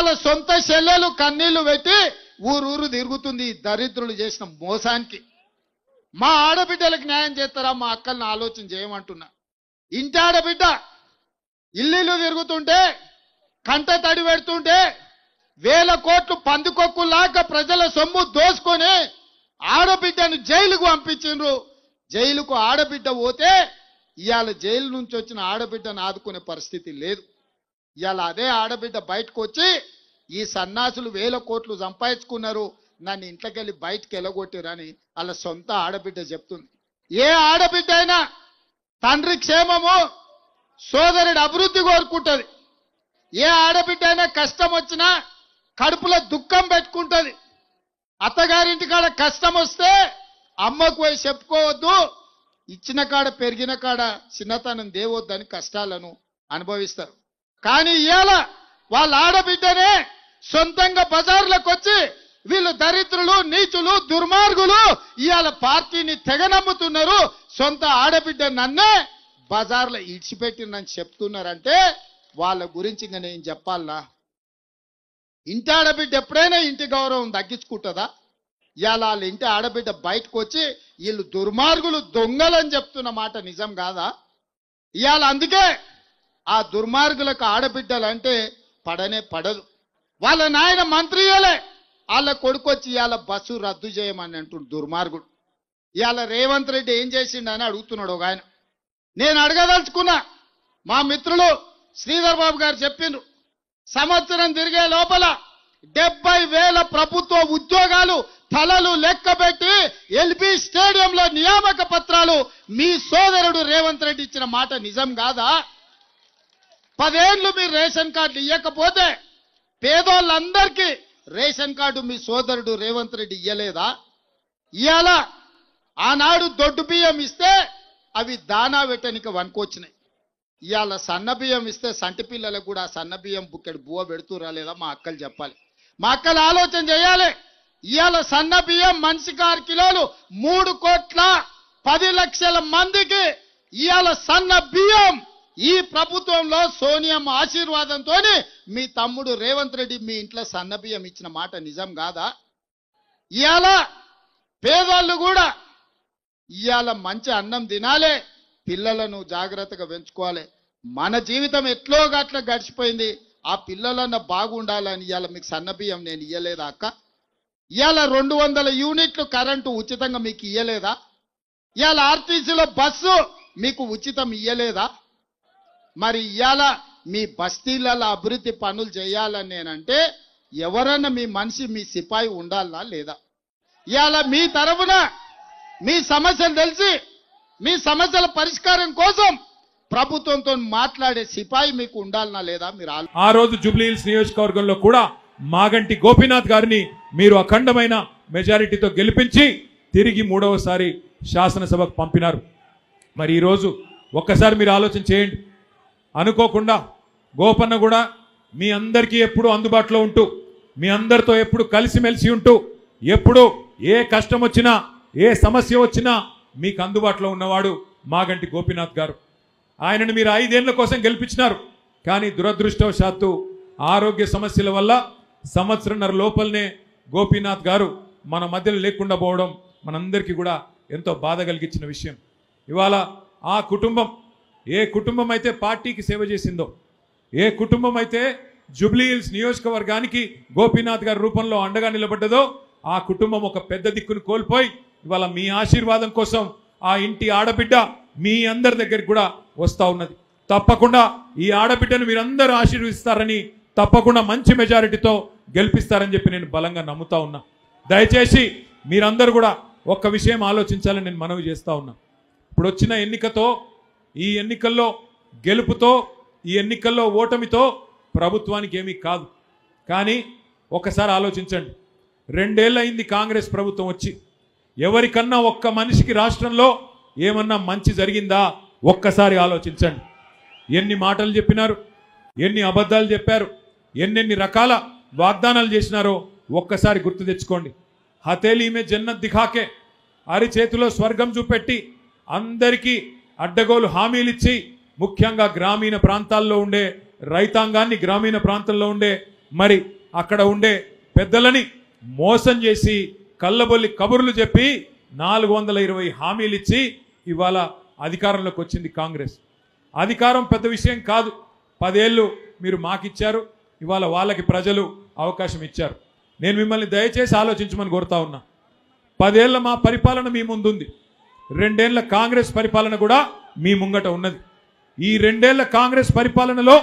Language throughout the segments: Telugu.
ఇవాళ సొంత చెల్లెలు కన్నీళ్లు పెట్టి ఊరూరు తిరుగుతుంది దరిద్రులు చేసిన మోసానికి. మా ఆడబిడ్డలకు న్యాయం చేస్తారా? మా అక్కల్ని ఆలోచన చేయమంటున్నా. ఇంటి ఆడబిడ్డ ఇల్లు తిరుగుతుంటే కంట తడి పెడుతుంటే వేల కోట్లు పందికొక్కులాగా ప్రజల సొమ్ము దోసుకొని ఆడబిడ్డను జైలుకు పంపించిండ్రు. జైలుకు ఆడబిడ్డ పోతే ఇవాళ జైలు నుంచి వచ్చిన ఆడబిడ్డను ఆదుకునే పరిస్థితి లేదు. ఇవాళ అదే ఆడబిడ్డ బయటకు వచ్చి ఈ సన్నాసులు వేల కోట్లు సంపాదించుకున్నారు, నన్ను ఇంట్లోకెళ్ళి బయటకు వెళ్ళగొట్టిరని వాళ్ళ సొంత ఆడబిడ్డ చెప్తుంది. ఏ ఆడబిడ్డ అయినా తండ్రి క్షేమము సోదరుడి అభివృద్ధి కోరుకుంటుంది. ఏ ఆడబిడ్డ అయినా కష్టం వచ్చినా కడుపులో దుఃఖం పెట్టుకుంటుంది. అత్తగారింటి కాడ కష్టం వస్తే అమ్మకు పోయి చెప్పుకోవద్దు, ఇచ్చిన కాడ పెరిగిన కాడ చిన్నతనం దేవొద్దని కష్టాలను అనుభవిస్తారు. కానీ ఇవాళ వాళ్ళ ఆడబిడ్డనే సొంతంగా బజార్లకు వచ్చి వీళ్ళు దరిద్రులు నీచులు దుర్మార్గులు ఇవాళ పార్టీని తెగనమ్ముతున్నారు, సొంత ఆడబిడ్డ నన్నే బజార్లో ఇడిచిపెట్టినని చెప్తున్నారంటే వాళ్ళ గురించి ఇంకా నేను చెప్పాలనా? ఇంటి ఆడబిడ్డ ఎప్పుడైనా ఇంటి గౌరవం తగ్గించుకుంటుందా? ఇవాళ వాళ్ళ ఇంటి ఆడబిడ్డ బయటకు వచ్చి వీళ్ళు దుర్మార్గులు దొంగలని చెప్తున్న మాట నిజం కాదా? ఇవాళ అందుకే ఆ దుర్మార్గులకు ఆడబిడ్డలంటే పడనే పడదు. వాళ్ళ నాయన మంత్రియలే వాళ్ళ కొడుకు వచ్చి ఇవాళ బస్సు రద్దు చేయమని అంటుడు దుర్మార్గుడు. ఇవాళ రేవంత్ రెడ్డి ఏం చేసిండని అడుగుతున్నాడు ఒక ఆయన. నేను అడగదలుచుకున్నా, మా మిత్రులు శ్రీధర్ బాబు గారు చెప్పిండ్రు, సంవత్సరం తిరిగే లోపల 70,000 ప్రభుత్వ ఉద్యోగాలు తలలు లెక్కబెట్టి ఎల్బీ స్టేడియంలో నియామక పత్రాలు మీ సోదరుడు రేవంత్ రెడ్డి ఇచ్చిన మాట నిజం కాదా? 10 ఏళ్లు మీరు రేషన్ కార్డులు ఇవ్వకపోతే పేదోళ్ళందరికీ రేషన్ కార్డు మీ సోదరుడు రేవంత్ రెడ్డి ఇయ్యలేదా? ఇవాళ ఆనాడు దొడ్డు బియ్యం ఇస్తే అవి దానా పెట్టనికి వనుకొచ్చినాయి. ఇవాళ సన్న బియ్యం ఇస్తే సంటి పిల్లలకు కూడా సన్న బియ్యం బుక్కెడు బువ్వ పెడుతురా లేదా మా అక్కలు చెప్పాలి. మా అక్కలు ఆలోచన చేయాలి. ఇవాళ సన్న బియ్యం మనిషికి 6 కిలోలు 3,10,00,000 మందికి ఇవాళ సన్న బియ్యం ఈ ప్రభుత్వంలో సోనియమ్మ ఆశీర్వాదంతో మీ తమ్ముడు రేవంత్ రెడ్డి మీ ఇంట్లో సన్న బియ్యం ఇచ్చిన మాట నిజం కాదా? ఇవాళ పేదోళ్ళు కూడా ఇవాళ మంచి అన్నం తినాలి, పిల్లలను జాగ్రత్తగా పెంచుకోవాలి. మన జీవితం ఎట్లో గట్ల గడిచిపోయింది, ఆ పిల్లలన్న బాగుండాలని ఇవాళ మీకు సన్న బియ్యం నేను ఇయ్యలేదా అక్క? ఇవాళ 200 యూనిట్లు కరెంటు ఉచితంగా మీకు ఇయ్యలేదా? ఇవాళ ఆర్టీసీలో బస్సు మీకు ఉచితం ఇయ్యలేదా? మరి ఇవాళ మీ బస్తీలలో అభివృద్ధి పనులు చేయాలని నేనంటే ఎవరన్నా మీ మనిషి మీ సిపాయి ఉండాలా లేదా? ఇవాళ మీ తరఫున మీ సమస్యలు తెలిసి మీ సమస్యల పరిష్కారం కోసం ప్రభుత్వంతో మాట్లాడే సిపాయి మీకు ఉండాలనా లేదా? మీరు ఆ రోజు జూబ్లీ హిల్స్ నియోజకవర్గంలో కూడా మాగంటి గోపీనాథ్ గారిని మీరు అఖండమైన మెజారిటీతో గెలిపించి తిరిగి 3వసారి శాసనసభకు పంపినారు. మరి ఈరోజు ఒక్కసారి మీరు ఆలోచన చేయండి. అనుకోకుండా గోపన్న కూడా మీ అందరికీ ఎప్పుడు అందుబాటులో ఉంటూ మీ అందరితో ఎప్పుడు కలిసిమెలిసి ఉంటూ ఎప్పుడు ఏ కష్టం వచ్చినా ఏ సమస్య వచ్చినా మీకు అందుబాటులో ఉన్నవాడు మాగంటి గోపీనాథ్ గారు. ఆయనను మీరు 5 ఏళ్ల కోసం గెలిపించినారు. కానీ దురదృష్టవశాత్తు ఆరోగ్య సమస్యల వల్ల సంవత్సరన్నర లోపలనే గోపీనాథ్ గారు మన మధ్యలో లేకుండా పోవడం మనందరికీ కూడా ఎంతో బాధ కలిగించిన విషయం. ఇవాళ ఆ కుటుంబం ఏ కుటుంబం అయితే పార్టీకి సేవ చేసిందో, ఏ కుటుంబం అయితే జూబ్లీ హిల్స్ నియోజకవర్గానికి గోపీనాథ్ గారి రూపంలో అండగా నిలబడ్డదో ఆ కుటుంబం ఒక పెద్ద దిక్కును కోల్పోయి ఇవాళ మీ ఆశీర్వాదం కోసం ఆ ఇంటి ఆడబిడ్డ మీ అందరి దగ్గరికి కూడా వస్తూ ఉన్నది. తప్పకుండా ఈ ఆడబిడ్డను మీరందరూ ఆశీర్వదిస్తారని, తప్పకుండా మంచి మెజారిటీతో గెలిపిస్తారని చెప్పి నేను బలంగా నమ్ముతా ఉన్నా. దయచేసి మీరందరూ కూడా ఒక్క విషయం ఆలోచించాలని నేను మనవి చేస్తా ఉన్నా. ఇప్పుడు వచ్చిన ఎన్నికతో, ఈ ఎన్నికల్లో గెలుపుతో, ఈ ఎన్నికల్లో ఓటమితో ప్రభుత్వానికి ఏమీ కాదు. కానీ ఒకసారి ఆలోచించండి, 2 ఏళ్ళయింది కాంగ్రెస్ ప్రభుత్వం వచ్చి. ఎవరికన్నా ఒక్క మనిషికి రాష్ట్రంలో ఏమన్నా మంచి జరిగిందా? ఒక్కసారి ఆలోచించండి. ఎన్ని మాటలు చెప్పినారు, ఎన్ని అబద్ధాలు చెప్పారు, ఎన్నెన్ని రకాల వాగ్దానాలు చేసినారో ఒక్కసారి గుర్తు తెచ్చుకోండి. హతేలీ మే జన్నత్ దిఖాకే, అరిచేతిలో స్వర్గం చూపెట్టి అందరికీ అడ్డగోలు హామీలు ఇచ్చి ముఖ్యంగా గ్రామీణ ప్రాంతాల్లో ఉండే రైతాంగాన్ని, గ్రామీణ ప్రాంతంలో ఉండే మరి అక్కడ ఉండే పెద్దలని మోసం చేసి కళ్ళబొల్లి కబుర్లు చెప్పి 420 హామీలు ఇచ్చి ఇవాళ అధికారంలోకి వచ్చింది కాంగ్రెస్. అధికారం పెద్ద విషయం కాదు. 10 ఏళ్ళు మీరు మాకిచ్చారు, ఇవాళ వాళ్ళకి ప్రజలు అవకాశం ఇచ్చారు. నేను మిమ్మల్ని దయచేసి ఆలోచించమని కోరుతా ఉన్నా. 10 ఏళ్ల మా పరిపాలన మీ ముందుంది, 2 ఏళ్ల కాంగ్రెస్ పరిపాలన కూడా మీ ముంగట ఉన్నది. ఈ 2 ఏళ్ల కాంగ్రెస్ పరిపాలనలో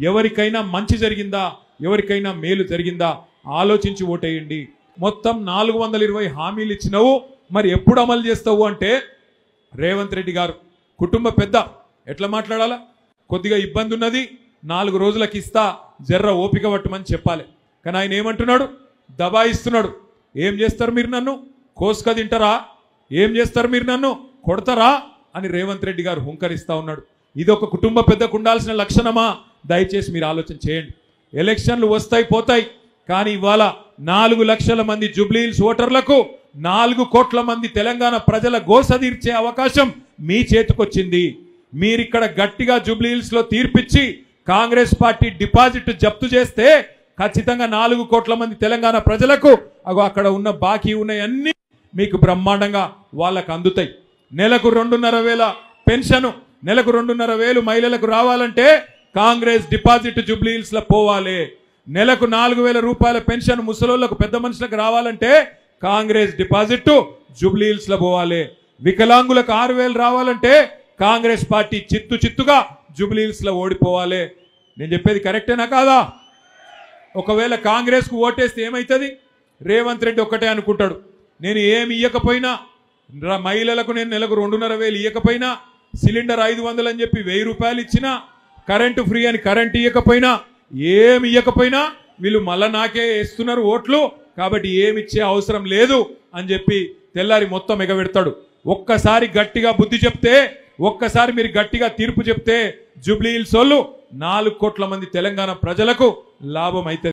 ఎవరికైనా మంచి జరిగిందా, ఎవరికైనా మేలు జరిగిందా ఆలోచించి ఓటేయండి. మొత్తం 420 హామీలు ఇచ్చినావు, మరి ఎప్పుడు అమలు చేస్తావు అంటే రేవంత్ రెడ్డి గారు కుటుంబ పెద్ద ఎట్లా మాట్లాడాలా, కొద్దిగా ఇబ్బంది ఉన్నది, 4 రోజులకి ఇస్తా, జర్ర ఓపిక పట్టమని చెప్పాలి. కానీ ఆయన ఏమంటున్నాడు, దబాయిస్తున్నాడు. ఏం చేస్తారు మీరు నన్ను, కోసుక తింటారా, ఏం చేస్తారు మీరు నన్ను, కొడతారా అని రేవంత్ రెడ్డి గారు హుంకరిస్తా ఉన్నాడు. ఇది ఒక కుటుంబ పెద్దకు ఉండాల్సిన లక్షణమా? దయచేసి మీరు ఆలోచన చేయండి. ఎలక్షన్లు వస్తాయి పోతాయి, కానీ ఇవాళ 4 లక్షల మంది జూబ్లీహిల్స్ ఓటర్లకు 4 కోట్ల మంది తెలంగాణ ప్రజల గోస తీర్చే అవకాశం మీ చేతికొచ్చింది. మీరిక్కడ గట్టిగా జూబ్లీహిల్స్ లో తీర్పిచ్చి కాంగ్రెస్ పార్టీ డిపాజిట్ జప్తు చేస్తే ఖచ్చితంగా 4 కోట్ల మంది తెలంగాణ ప్రజలకు అక్కడ ఉన్న బాకీ ఉన్నాయన్నీ మీకు బ్రహ్మాండంగా వాళ్ళకు అందుతాయి. నెలకు 2,500 పెన్షన్, నెలకు 2,500 మహిళలకు రావాలంటే కాంగ్రెస్ డిపాజిట్ జూబ్లీహిల్స్ లో పోవాలి. నెలకు 4,000 రూపాయల పెన్షన్ ముసలోళ్లకు పెద్ద మనుషులకు రావాలంటే కాంగ్రెస్ డిపాజిట్ జూబ్లీహిల్స్ లో పోవాలి. వికలాంగులకు 6,000 రావాలంటే కాంగ్రెస్ పార్టీ చిత్తుగా జూబ్లీహిల్స్ లో ఓడిపోవాలి. నేను చెప్పేది కరెక్టేనా కాదా? ఒకవేళ కాంగ్రెస్ కు ఓటేస్తే ఏమైతుంది? రేవంత్ రెడ్డి ఒక్కటే అనుకుంటాడు, నేను ఏమి ఇయ్యకపోయినా, మహిళలకు నేను నెలకు 2,500 ఇయ్యకపోయినా, సిలిండర్ 500 అని చెప్పి 1000 రూపాయలు ఇచ్చినా, కరెంటు ఫ్రీ అని కరెంటు ఇయ్యకపోయినా, ఏమి ఇయ్యకపోయినా వీళ్ళు మళ్ళా నాకే వేస్తున్నారు ఓట్లు, కాబట్టి ఏమి ఇచ్చే అవసరం లేదు అని చెప్పి తెల్లారి మొత్తం ఎగబెడతాడు. ఒక్కసారి గట్టిగా బుద్ధి చెప్తే, ఒక్కసారి మీరు గట్టిగా తీర్పు చెప్తే జూబ్లీహిల్స్ వాళ్ళు 4 కోట్ల మంది తెలంగాణ ప్రజలకు లాభం అవుతుంది.